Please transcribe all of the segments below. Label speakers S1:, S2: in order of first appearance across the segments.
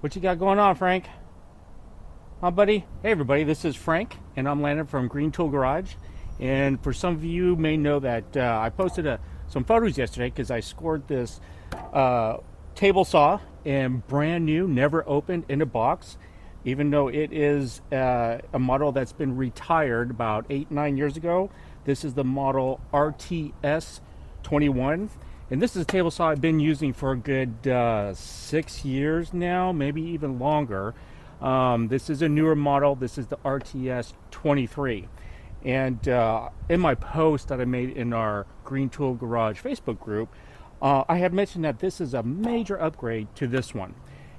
S1: What you got going on, Frank? Huh, buddy? Hey, everybody, this is Frank, and I'm Landon from Green Tool Garage. And for some of you may know that I posted some photos yesterday because I scored this table saw and brand new, never opened in a box, even though it is a model that's been retired about 8-9 years ago. This is the model RTS21. And this is a table saw I've been using for a good 6 years now, maybe even longer. This is a newer model. This is the RTS23. And in my post that I made in our Green Tool Garage Facebook group, I had mentioned that this is a major upgrade to this one.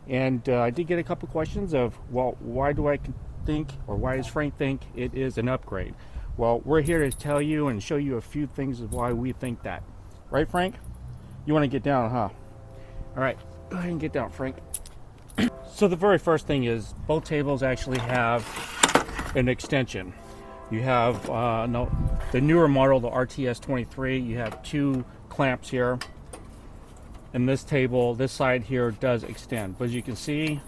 S1: And I did get a couple questions of, well, why do I think, or why does Frank think it is an upgrade? Well, we're here to tell you and show you a few things of why we think that. Right, Frank? You want to get down, huh? All right, go ahead and get down, Frank. So the very first thing is both tables actually have an extension. You have the newer model, the RTS23. You have 2 clamps here, and this table, this side here, does extend. But as you can see,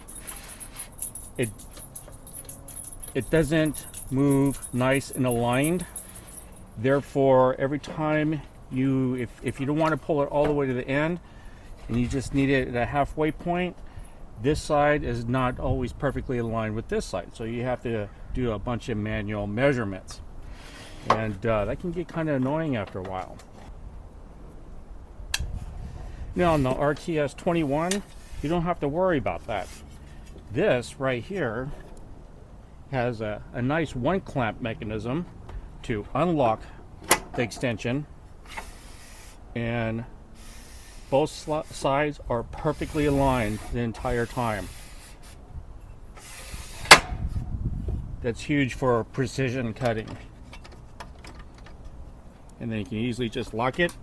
S1: it doesn't move nice and aligned. Therefore, every time if you don't want to pull it all the way to the end and you just need it at a halfway point, this side is not always perfectly aligned with this side, so you have to do a bunch of manual measurements, and that can get kind of annoying after a while. Now on the RTS21, you don't have to worry about that. This right here has a nice 1 clamp mechanism to unlock the extension, and both sides are perfectly aligned the entire time. That's huge for precision cutting. And then you can easily just lock it,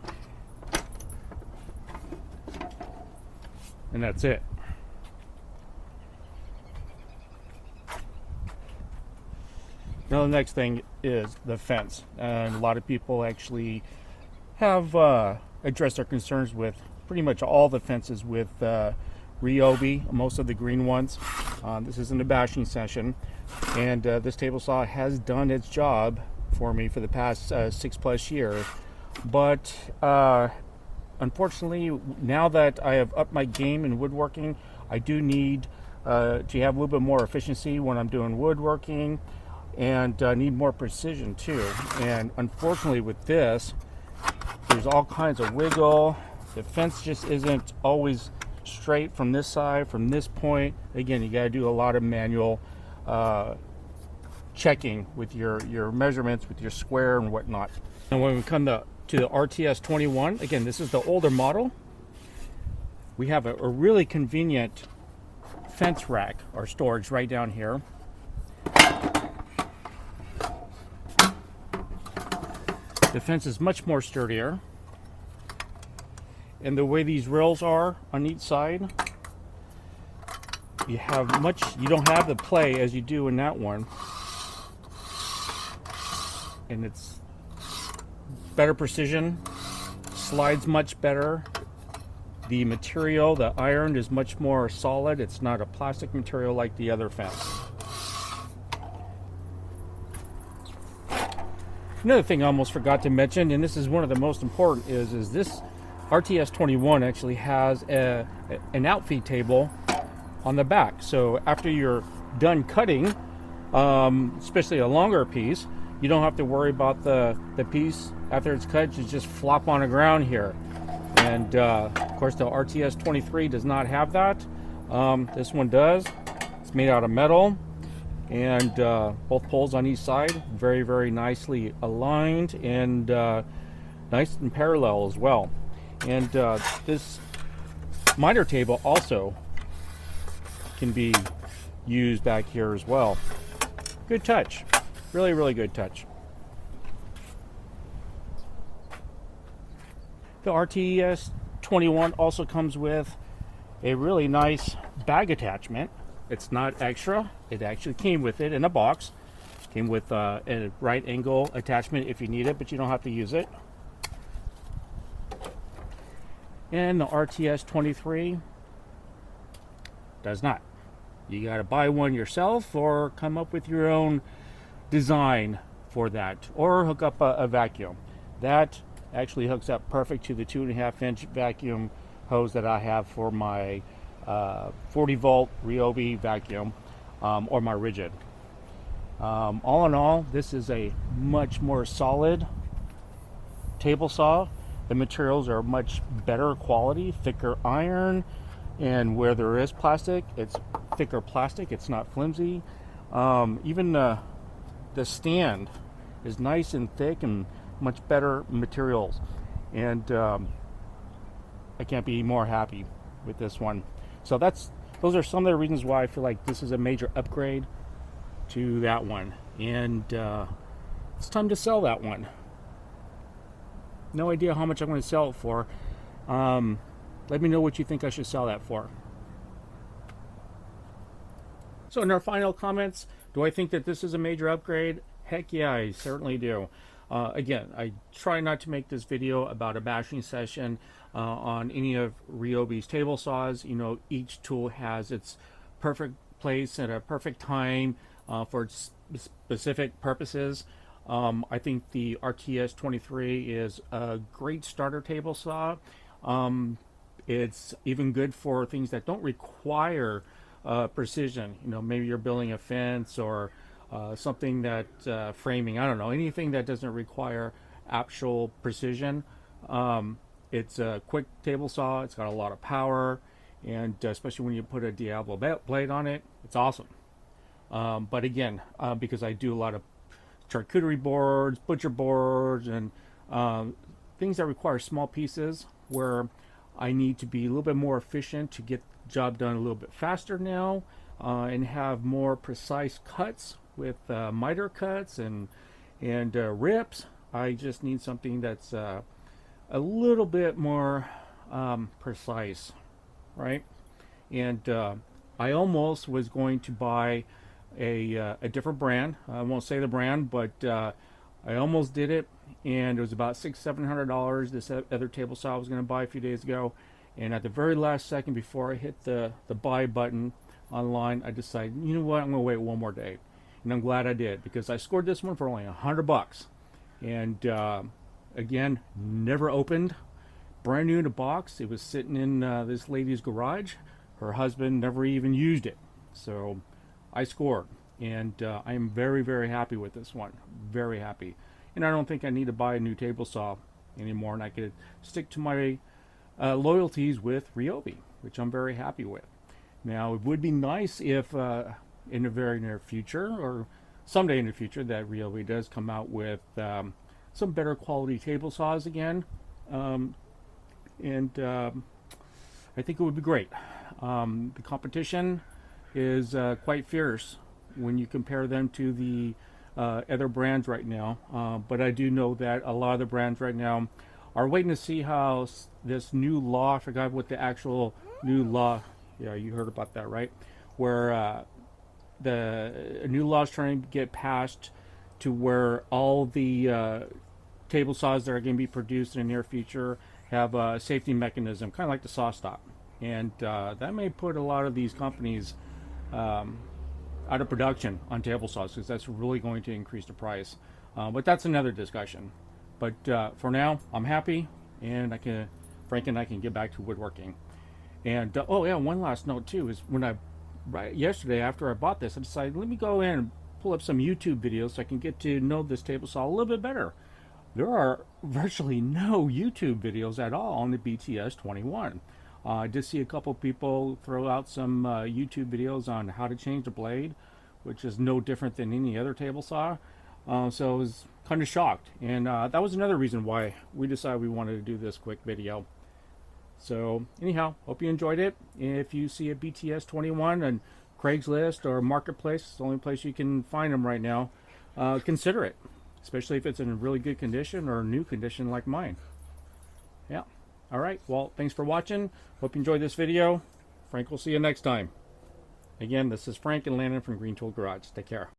S1: and that's it. Now the next thing is the fence, and a lot of people actually have addressed their concerns with pretty much all the fences with Ryobi, most of the green ones. This isn't a bashing session, and this table saw has done its job for me for the past 6+ years. But unfortunately, now that I have upped my game in woodworking, I do need to have a little bit more efficiency when I'm doing woodworking, and need more precision too. And unfortunately with this, there's all kinds of wiggle. The fence just isn't always straight from this side, from this point. Again, you got to do a lot of manual checking with your measurements, with your square and whatnot. And when we come to the RTS21, again, this is the older model. We have a really convenient fence rack or storage right down here. The fence is much more sturdier, and the way these rails are on each side, you don't have the play as you do in that one, and it's better precision, slides much better. The material, the iron, is much more solid. It's not a plastic material like the other fence. Another thing I almost forgot to mention, and this is one of the most important, is this RTS21 actually has an outfeed table on the back. So after you're done cutting, especially a longer piece, you don't have to worry about the piece after it's cut. You just flop on the ground here. And of course the RTS23 does not have that. This one does. It's made out of metal. And both poles on each side very, very nicely aligned, and nice and parallel as well. And this miter table also can be used back here as well. Good touch, really, really good touch. The RTS21 also comes with a really nice bag attachment. It's not extra. It actually came with it in a box. Came with a right angle attachment if you need it, but you don't have to use it. And the RTS23 does not. You got to buy one yourself or come up with your own design for that, or hook up a vacuum. That actually hooks up perfect to the 2.5-inch vacuum hose that I have for my 40 volt Ryobi vacuum, or my rigid. All in all, this is a much more solid table saw. The materials are much better quality, thicker iron, and where there is plastic, it's thicker plastic, it's not flimsy. Even the stand is nice and thick and much better materials, and I can't be more happy with this one. So those are some of the reasons why I feel like this is a major upgrade to that one, and it's time to sell that one. No idea how much I'm going to sell it for. Let me know what you think I should sell that for. So in our final comments, do I think that this is a major upgrade? Heck yeah, I certainly do. Again, I try not to make this video about a bashing session on any of Ryobi's table saws. You know, each tool has its perfect place at a perfect time for its specific purposes. I think the RTS23 is a great starter table saw. It's even good for things that don't require precision. You know, maybe you're building a fence or something that framing, I don't know, anything that doesn't require actual precision. It's a quick table saw. It's got a lot of power, and especially when you put a Diablo blade on it, it's awesome. But again, because I do a lot of charcuterie boards, butcher boards, and things that require small pieces where I need to be a little bit more efficient to get the job done a little bit faster now, and have more precise cuts with miter cuts and rips. I just need something that's a little bit more precise, right? And I almost was going to buy a different brand. I won't say the brand, but I almost did it, and it was about $600-700. This other table saw I was going to buy a few days ago, and at the very last second before I hit the buy button online, I decided, you know what, I'm going to wait one more day, and I'm glad I did, because I scored this one for only $100, and again, never opened, brand new in a box. It was sitting in this lady's garage. Her husband never even used it, so I scored, and I am very, very happy with this one. Very happy. And I don't think I need to buy a new table saw anymore, and I could stick to my loyalties with Ryobi, which I'm very happy with. Now, it would be nice if in the very near future, or someday in the future, that Ryobi does come out with some better quality table saws again. And I think it would be great. The competition is quite fierce when you compare them to the other brands right now, but I do know that a lot of the brands right now are waiting to see how this new law, I forgot what the actual new law, yeah, you heard about that, right, where the new law is trying to get passed to where all the table saws that are going to be produced in the near future have a safety mechanism, kind of like the saw stop, and that may put a lot of these companies out of production on table saws, because that's really going to increase the price. But that's another discussion. But for now, I'm happy, and Frank and I can get back to woodworking. And oh yeah, one last note too is when yesterday after I bought this, I decided, let me go in and pull up some YouTube videos so I can get to know this table saw a little bit better. There are virtually no YouTube videos at all on the BTS21. I did see a couple people throw out some YouTube videos on how to change the blade, which is no different than any other table saw. So I was kind of shocked, and that was another reason why we decided we wanted to do this quick video. So anyhow, hope you enjoyed it. If you see a BTS21 on Craigslist or Marketplace, it's the only place you can find them right now, consider it, especially if it's in really good condition or new condition like mine. Yeah. All right, well, thanks for watching. Hope you enjoyed this video. Frank will see you next time. Again, this is Frank and Landon from Green Tool Garage. Take care.